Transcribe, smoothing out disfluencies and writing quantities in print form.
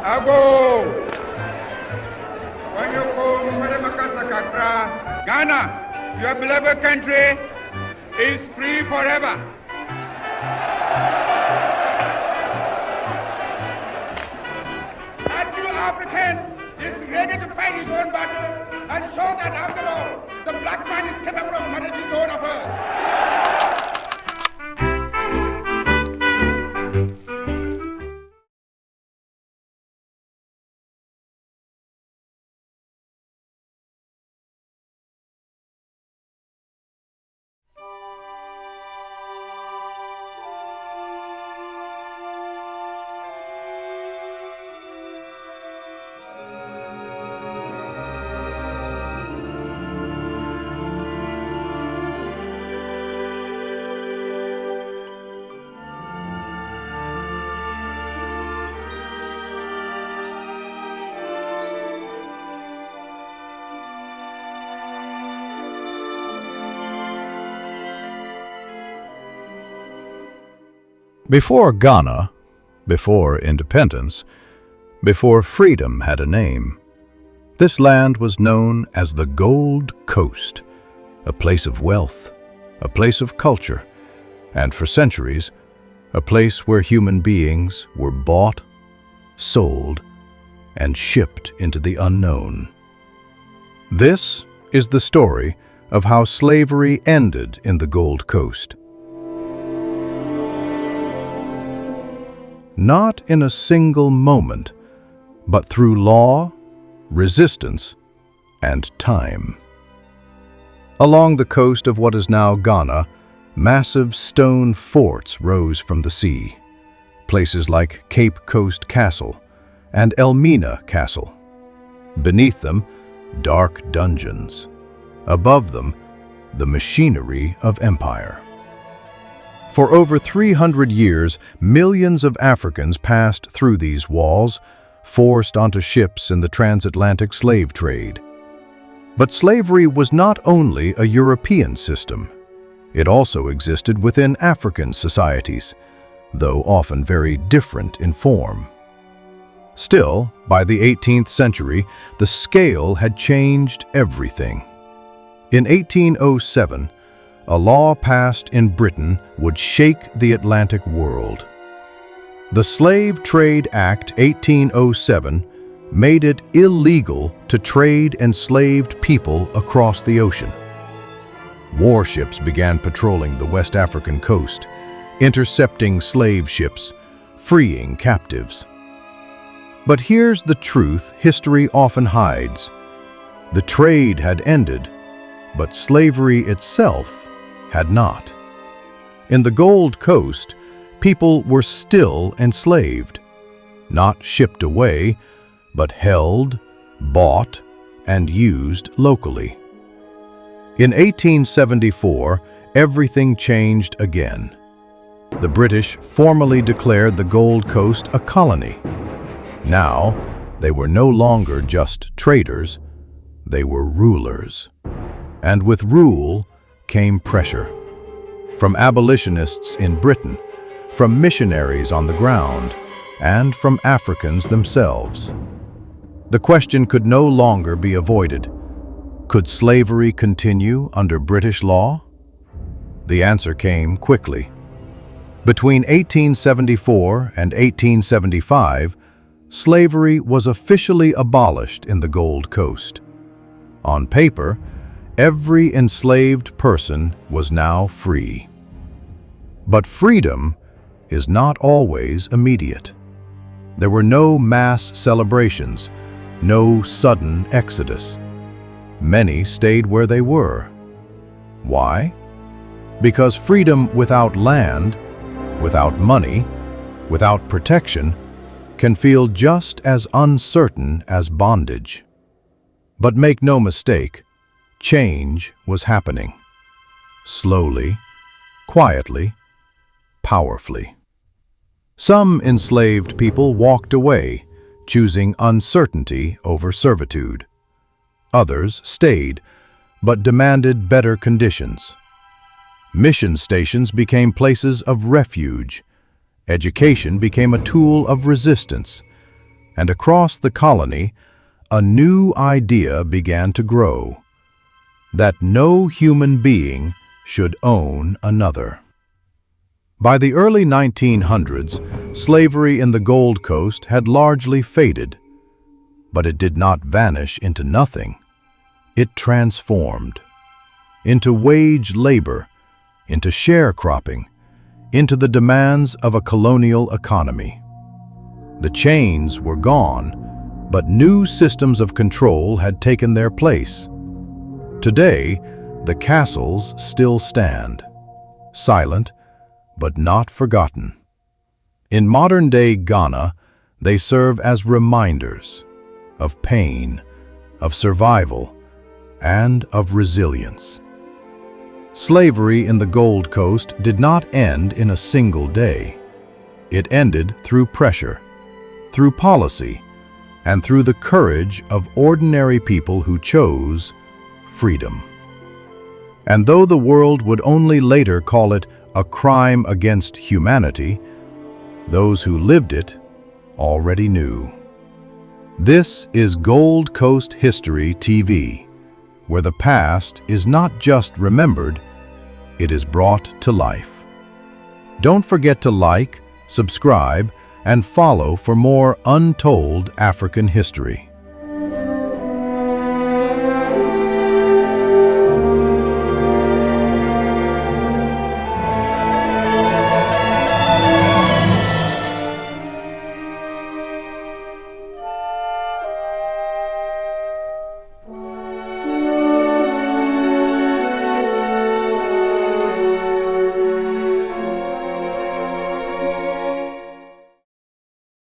Ago! Ghana, your beloved country, is free forever. That new African is ready to fight his own battle and show that after all, the black man is capable of managing his own affairs. Before Ghana, before independence, before freedom had a name, this land was known as the Gold Coast, a place of wealth, a place of culture, and for centuries, a place where human beings were bought, sold, and shipped into the unknown. This is the story of how slavery ended in the Gold Coast. Not in a single moment, but through law, resistance, and time. Along the coast of what is now Ghana, massive stone forts rose from the sea, places like Cape Coast Castle and Elmina Castle. Beneath them, dark dungeons. Above them, the machinery of empire. For over 300 years, millions of Africans passed through these walls, forced onto ships in the transatlantic slave trade. But slavery was not only a European system. It also existed within African societies, though often very different in form. Still, by the 18th century, the scale had changed everything. In 1807, a law passed in Britain would shake the Atlantic world. The Slave Trade Act 1807 made it illegal to trade enslaved people across the ocean. Warships began patrolling the West African coast, intercepting slave ships, freeing captives. But here's the truth history often hides. The trade had ended, but slavery itself had not. In the Gold Coast, people were still enslaved, not shipped away, but held, bought, and used locally. In 1874, everything changed again. The British formally declared the Gold Coast a colony. Now, they were no longer just traders, they were rulers. And with rule came pressure. From abolitionists in Britain, from missionaries on the ground, and from Africans themselves. The question could no longer be avoided. Could slavery continue under British law? The answer came quickly. Between 1874 and 1875, slavery was officially abolished in the Gold Coast. On paper, every enslaved person was now free. But freedom is not always immediate. There were no mass celebrations, no sudden exodus. Many stayed where they were. Why? Because freedom without land, without money, without protection, can feel just as uncertain as bondage. But make no mistake, change was happening. Slowly, quietly, powerfully. Some enslaved people walked away, choosing uncertainty over servitude. Others stayed, but demanded better conditions. Mission stations became places of refuge. Education became a tool of resistance. and across the colony, a new idea began to grow: that no human being should own another. By the early 1900s, slavery in the Gold Coast had largely faded, but it did not vanish into nothing. It transformed into wage labor, into sharecropping, into the demands of a colonial economy. The chains were gone, but new systems of control had taken their place. Today, the castles still stand, silent but not forgotten. In modern-day Ghana, they serve as reminders of pain, of survival, and of resilience. Slavery in the Gold Coast did not end in a single day. It ended through pressure, through policy, and through the courage of ordinary people who chose freedom. And though the world would only later call it a crime against humanity, those who lived it already knew. This is Gold Coast History TV, where the past is not just remembered, it is brought to life. Don't forget to like, subscribe, and follow for more untold African history.